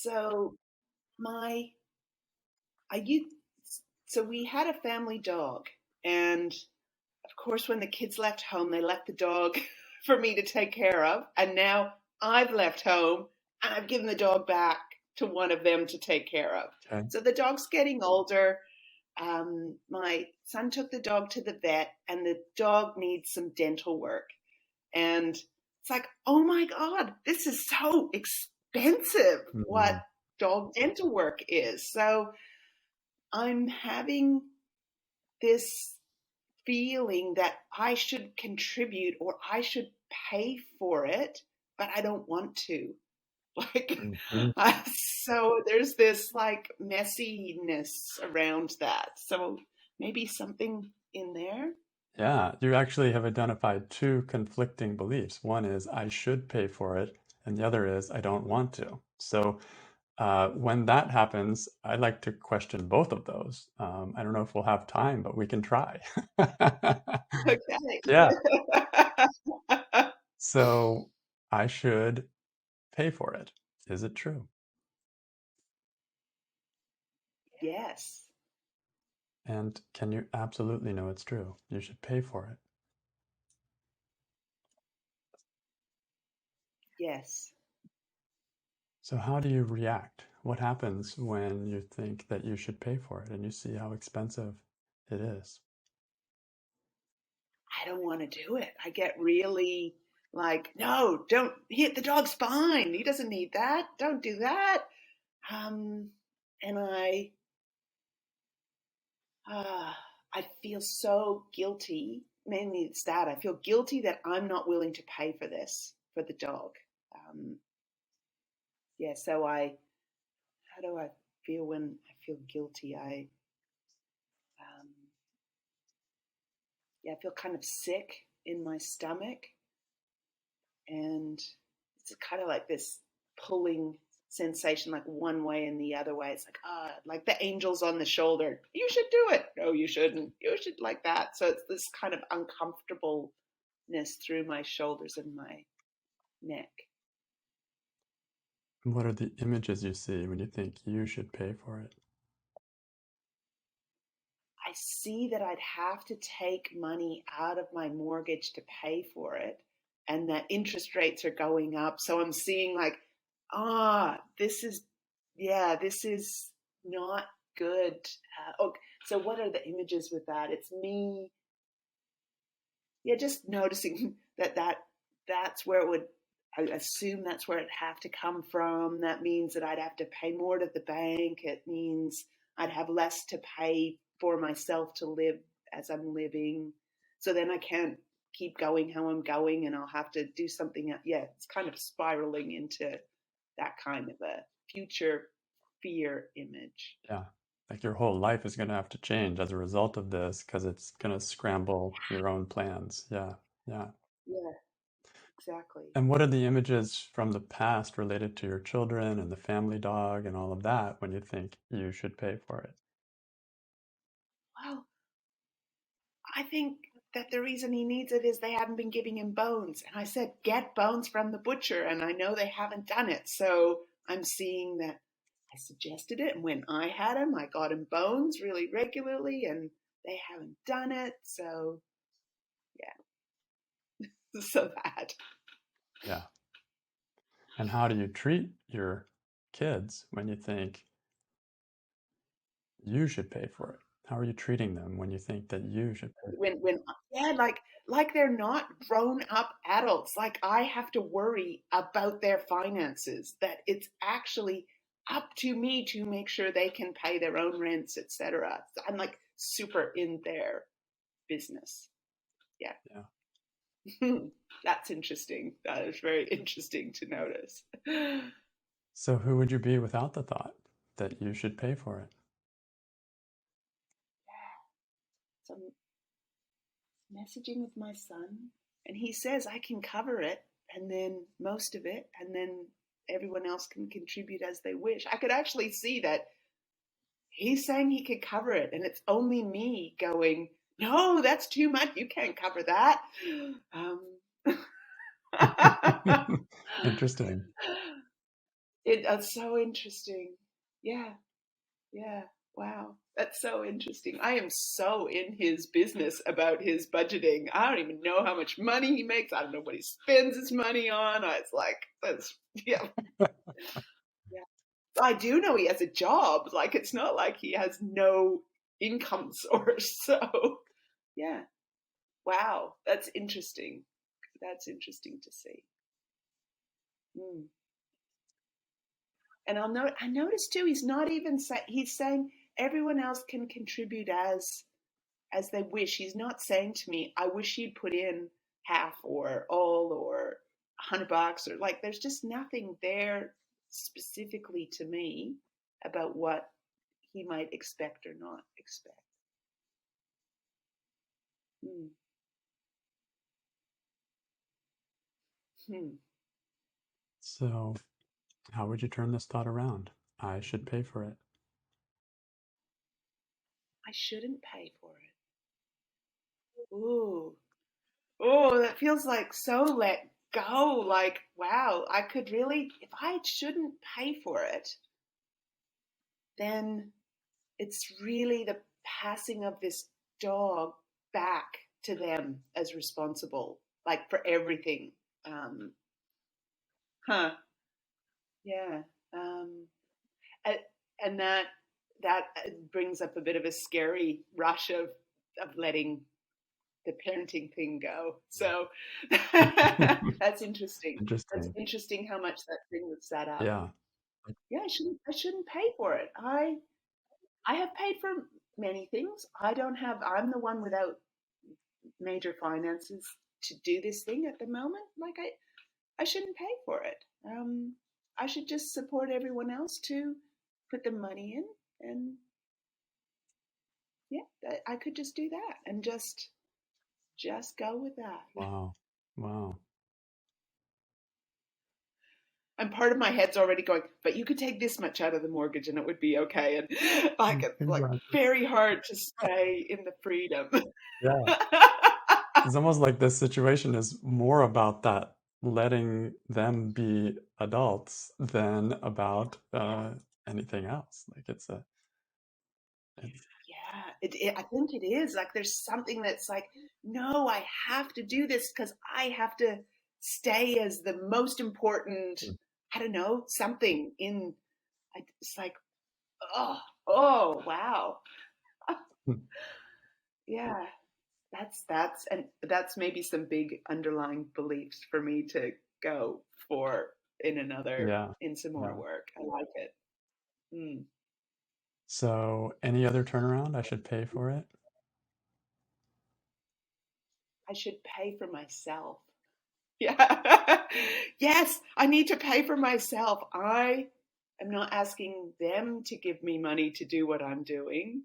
So my I used so we had a family dog, and of course when the kids left home, they left the dog for me to take care of, and now I've left home and I've given the dog back to one of them to take care of. Okay. So the dog's getting older. My son took the dog to the vet, and the dog needs some dental work. And it's like, oh my God, this is so expensive what Mm-hmm. dog dental work is. So I'm having this feeling that I should contribute or I should pay for it, but I don't want to. Like, Mm-hmm. so there's this like messiness around that. So maybe something in there. Yeah, you actually have identified two conflicting beliefs. One is I should pay for it, and the other is I don't want to. So when that happens, I like to question both of those. I don't know if we'll have time, but we can try. Okay. Yeah. So I should pay for it. Is it true? Yes. And can you absolutely know it's true? You should pay for it. Yes. So how do you react? What happens when you think that you should pay for it and you see how expensive it is? I don't want to do it. I get really like, no, don't hit the dog's fine. He doesn't need that. Don't do that. Um, and uh, I feel so guilty. Mainly it's that I feel guilty that I'm not willing to pay for this for the dog. Um, yeah. So how do I feel when I feel guilty? Um, yeah, I feel kind of sick in my stomach, and it's kind of like this pulling sensation, like one way and the other way. It's like like the angels on the shoulder. You should do it. No, you shouldn't. You should, like that. So it's this kind of uncomfortableness through my shoulders and my neck. What are the images you see when you think you should pay for it? I see that I'd have to take money out of my mortgage to pay for it, and that interest rates are going up. So I'm seeing like, this is, yeah, this is not good. So what are the images with that? It's me, yeah, just noticing that's where it would. I assume that's where it'd have to come from. That means that I'd have to pay more to the bank. It means I'd have less to pay for myself to live as I'm living. So then I can't keep going how I'm going, and I'll have to do something. Yeah, it's kind of spiraling into that kind of a future fear image. Yeah. Like your whole life is going to have to change as a result of this because it's going to scramble your own plans. Yeah. Yeah. Yeah, exactly. And what are the images from the past related to your children and the family dog and all of that when you think you should pay for it? Well, I think that the reason he needs it is they haven't been giving him bones. And I said, get bones from the butcher. And I know they haven't done it. So I'm seeing that I suggested it. And when I had him, I got him bones really regularly, and they haven't done it. So, yeah, so that. Yeah. And how do you treat your kids when you think you should pay for it? How are you treating them when you think that you should pay? When, yeah, like they're not grown up adults. Like I have to worry about their finances, that it's actually up to me to make sure they can pay their own rents, etc. I'm like super in their business. Yeah. Yeah. That's interesting. That is very interesting to notice. So who would you be without the thought that you should pay for it? So I'm messaging with my son, and he says I can cover it, and then most of it, and then everyone else can contribute as they wish. I could actually see that he's saying he could cover it, and it's only me going, no, that's too much. You can't cover that. Um, Interesting. That's so interesting. Yeah, yeah. Wow. That's so interesting. I am so in his business about his budgeting. I don't even know how much money he makes. I don't know what he spends his money on. It's like, that's, yeah. Yeah. I do know he has a job. Like, it's not like he has no income source. So, yeah. Wow. That's interesting. That's interesting to see. Mm. And I noticed too, he's not even he's saying everyone else can contribute as they wish. He's not saying to me, I wish you'd put in half or all or $100 or like, there's just nothing there specifically to me about what he might expect or not expect. Hmm. Hmm. So, how would you turn this thought around? I should pay for it. I shouldn't pay for it. Ooh. Oh, that feels like so let go. Like, wow, I could really, if I shouldn't pay for it, then it's really the passing of this dog back to them as responsible, like for everything. Um, huh. Yeah. Um, and, and that brings up a bit of a scary rush of letting the parenting thing go. So that's interesting. That's Interesting. interesting how much that thing was set up. Yeah. Yeah, I shouldn't pay for it. I have paid for many things. I'm the one without major finances to do this thing at the moment. Like I shouldn't pay for it. I should just support everyone else to put the money in, and yeah, I could just do that and just go with that. Wow. Wow. And part of my head's already going, but you could take this much out of the mortgage and it would be okay. And like it's like Exactly. very hard to stay in the freedom. Yeah. It's almost like this situation is more about that letting them be adults than about anything else. Like it's Yeah, I think it is. Like there's something that's like, no, I have to do this because I have to stay as the most important, I don't know, something in, it's like, oh, wow. Yeah, and that's maybe some big underlying beliefs for me to go for yeah. in some more Yeah. work. I like it. Mm. So any other turnaround, I should pay for it? I should pay for myself. Yeah. Yes, I need to pay for myself. I am not asking them to give me money to do what I'm doing.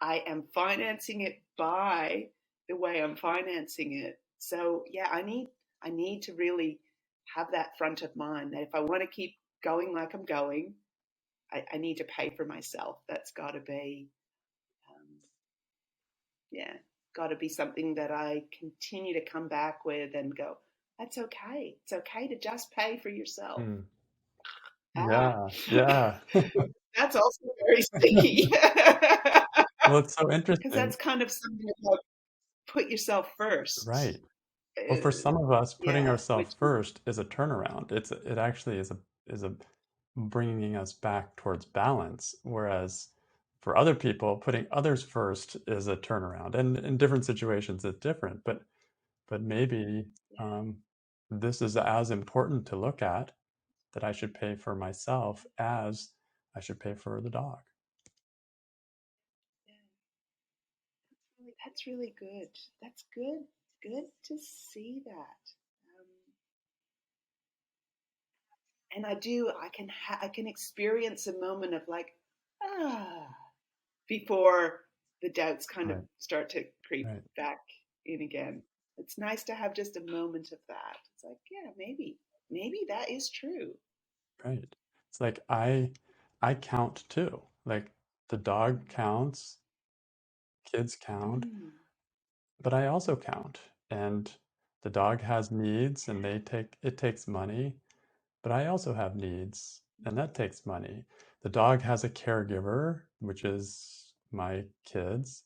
I am financing it by the way I'm financing it. So yeah, I need to really have that front of mind that if I want to keep going like I'm going, I need to pay for myself. That's got to be, um, yeah, got to be something that I continue to come back with and go, that's okay. It's okay to just pay for yourself. Hmm. Ah, Yeah. Yeah. that's also very sticky. Well, it's so Because interesting. that's kind of something about put yourself first. Right. Well, for some of us, putting Yeah, ourselves which first is a turnaround. It actually is a bringing us back towards balance. Whereas for other people, putting others first is a turnaround. And in different situations, it's different. But maybe yeah, um, this is as important to look at that I should pay for myself as I should pay for the dog. yeah. That's really good. That's good. Good to see that. Um, and I can experience a moment of like, ah, before the doubts kind of Right. start to creep Right. back in again. It's nice to have just a moment of that. It's like, yeah, maybe that is true. Right. It's like I count too. Like the dog counts, kids count, Mm, but I also count. And the dog has needs and it takes money. but I also have needs, and that takes money. The dog has a caregiver, which is my kids.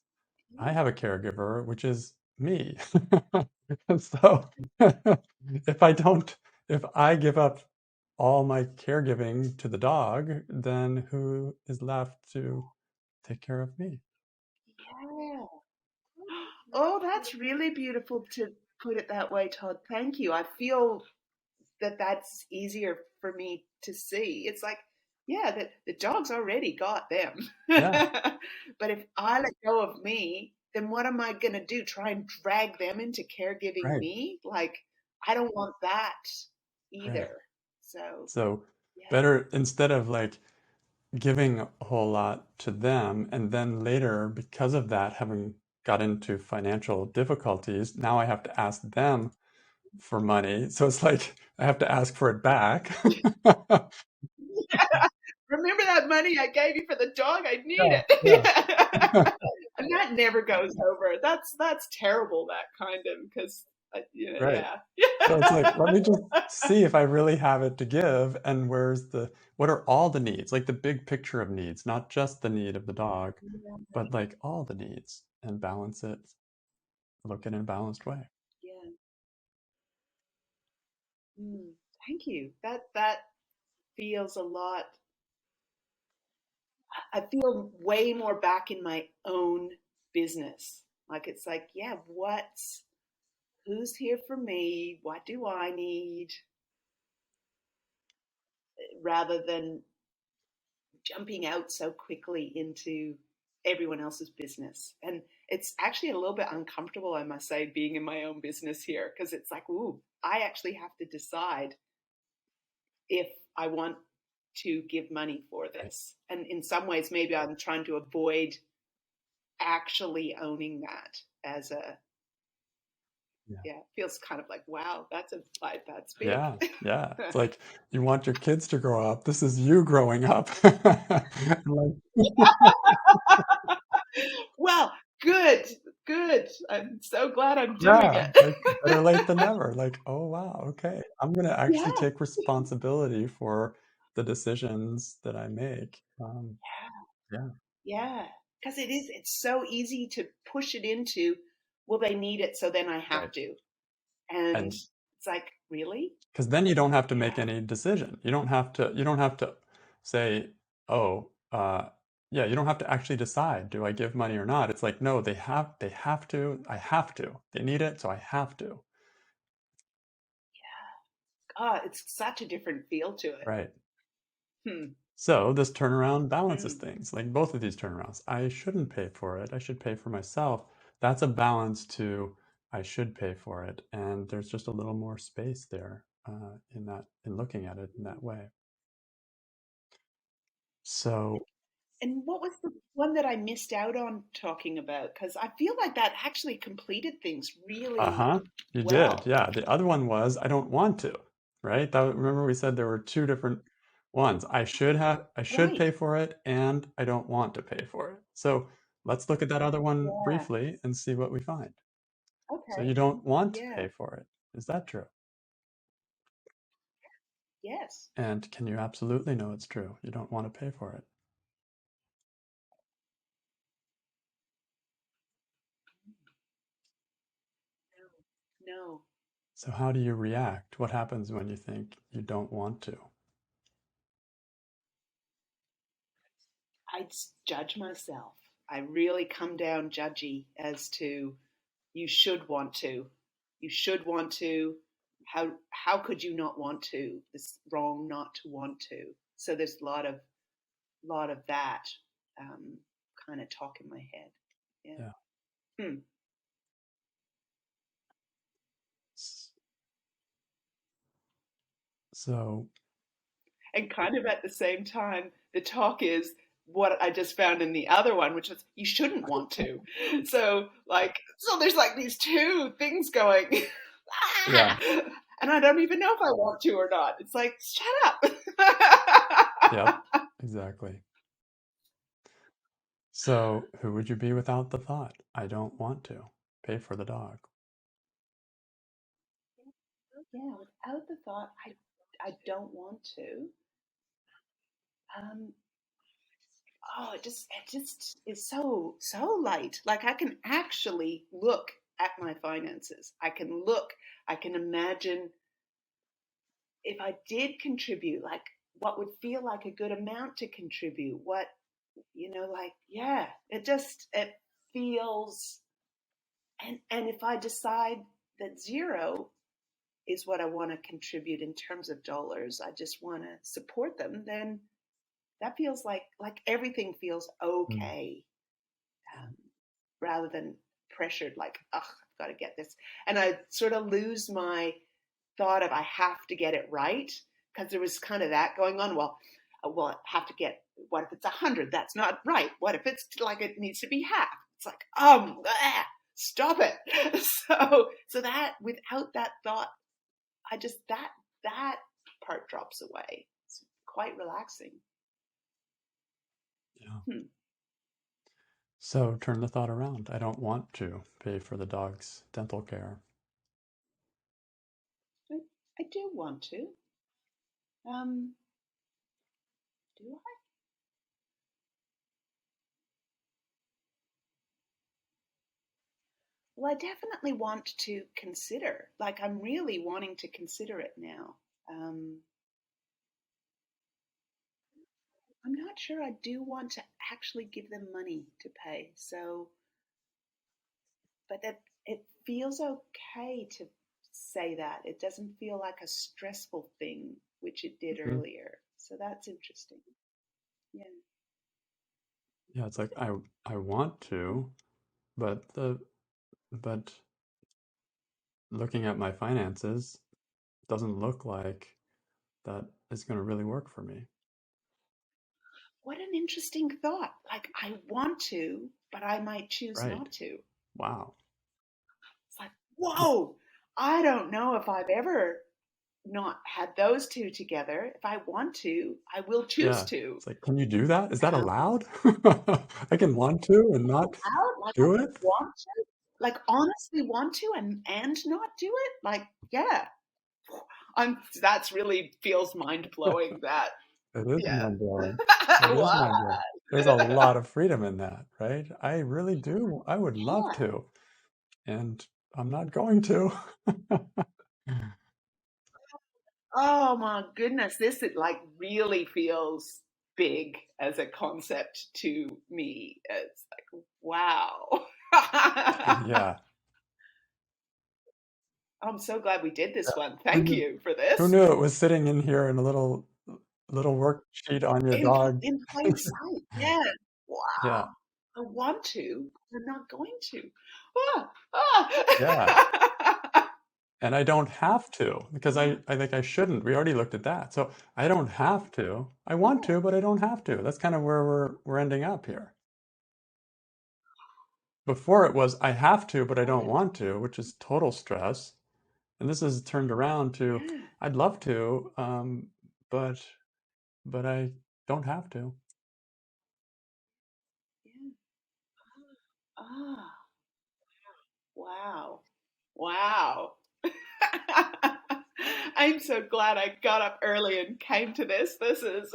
I have a caregiver, which is me. And so if I don't, if I give up all my caregiving to the dog, then who is left to take care of me? Yeah. Oh, that's really beautiful to put it that way, Todd. Thank you. I feel that that's easier for me to see. It's like, yeah, the dog's already got them. Yeah, But if I let go of me, then what am I going to do? Try and drag them into caregiving right, me? Like, I don't want that right. either. So, So yeah. better instead of like giving a whole lot to them and then later, because of that, having got into financial difficulties, now I have to ask them for money. So it's like I have to ask for it back. Remember that money I gave you for the dog? I need Yeah, it. yeah. And that never goes over. That's terrible. That kind of because Right. yeah. So it's like, let me just see if I really have it to give and what are all the needs? Like the big picture of needs, not just the need of the dog, but like all the needs and balance it, look at it in a balanced way. Yeah. Mm, thank you. That feels a lot. I feel way more back in my own business. Like it's like, yeah, who's here for me? What do I need? Rather than jumping out so quickly into everyone else's business. And it's actually a little bit uncomfortable, I must say, being in my own business here because it's like, ooh, I actually have to decide if I want to give money for Right. this. And in some ways, maybe I'm trying to avoid actually owning that as a, Yeah. yeah, it feels kind of like, wow, that's big. Yeah. Yeah. It's like you want your kids to grow up. This is you growing up. Like, Well, good, good. I'm so glad I'm doing yeah, it. like better late than never. Like, oh wow, okay. I'm gonna actually Yeah. take responsibility for the decisions that I make. Yeah, Yeah, because it's so easy to push it into, well, they need it, so then I have right. to. And And it's like, really? because then you don't have to make Yeah, any decision. You don't have to say, oh, yeah, you don't have to actually decide, do I give money or not? It's like, no, they have to, I have to. They need it, so I have to. God, it's such a different feel to it. Right. Hmm. So this turnaround balances Hmm. things, like both of these turnarounds. I shouldn't pay for it. I should pay for myself. That's a balance to I should pay for it. And there's just a little more space there in looking at it in that way. So, And what was the one that I missed out on talking about? Because I feel like that actually completed things really uh-huh, you did. well. Yeah. The other one was I don't want to, right? Remember we said there were two different ones. I should Right. pay for it and I don't want to pay for it. So let's look at that other one Yeah. briefly and see what we find. So Okay. you don't want to Yeah. pay for it. Is that true? Yes. And can you absolutely know it's true? You don't want to pay for it. No. So how do you react? What happens when you think you don't want to? I judge myself. I really come down judgy as to you should want to. You should want to. How could you not want to? It's wrong not to want to. So there's a lot of that um, kind of talk in my head. Yeah. Yeah. Hmm. So, And kind of at the same time, the talk is what I just found in the other one, which is you shouldn't want to. So there's like these two things going. yeah, And I don't even know if I want to or not. It's like, shut up. yep, exactly. So, who would you be without the thought? I don't want to pay for the dog. Yeah, without the thought, I don't want to. Um, it just is so light. Like I can actually look at my finances. I can imagine if I did contribute, like what would feel like a good amount to contribute. What, like, yeah, it feels, and if I decide that zero is what I want to contribute in terms of dollars, I just want to support them, then that feels like everything feels Mm. okay, um, rather than pressured, like, ugh, I've got to get this. And I sort of lose my thought of I have to get it right, because there was kind of that going on. Well, I have to get, what if it's 100? That's not right. What if it's like it needs to be half? It's like, stop it. So that, without that thought, I just, that part drops away. It's quite relaxing. Yeah. Hmm. So turn the thought around. I don't want to pay for the dog's dental care. I do want to. Um, do I? Well, I definitely want to consider. Like, I'm really wanting to consider it now. Um, I'm not sure I do want to actually give them money to pay. So, but that it feels okay to say that. It doesn't feel like a stressful thing, which it did Mhm. earlier. So that's interesting. Yeah. Yeah, it's like I want to, but but looking at my finances doesn't look like that is going to really work for me. What an interesting thought. Like, I want to, but I might choose Right. not to. Wow. It's like, whoa, I don't know if I've ever not had those two together. If I want to, I will choose Yeah. to. It's like, can you do that? Is that Um, allowed? I can want to and not out, like I do can it? want to, like honestly want to, and not do it. Like, yeah, that's really feels mind blowing. That, It is yeah. mind blowing. It is What? mind blowing. There's a lot of freedom in that, right? I really do. I would love Yeah. to, and I'm not going to. Oh my goodness, this it like really feels big as a concept to me. It's like, wow. Yeah. I'm so glad we did Yeah. this one. Who Thank knew? you for Who this. knew it was sitting in here in a little worksheet on your dog? In plain sight. Yeah. Yeah. Wow. I want to, but I'm not going to. Ah, Yeah. ah. And I don't have to because Ah, I think I shouldn't. We already looked at that. So I don't have to. I want yeah, to, but I don't have to. That's kind of where we're ending up here. Before it was I have to, but I don't right. want to, which is total stress. And this is turned around to Yeah, I'd love to, but but I don't have to. yeah. Ah, wow. Wow. I'm so glad I got up early and came to this. This is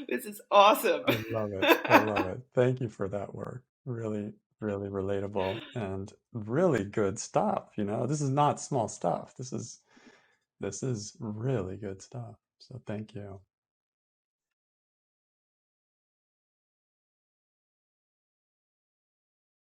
this is awesome. I love it. I love it. Thank you for that work. Really, really relatable and really good stuff. This is not small stuff. This is really good stuff. So thank you.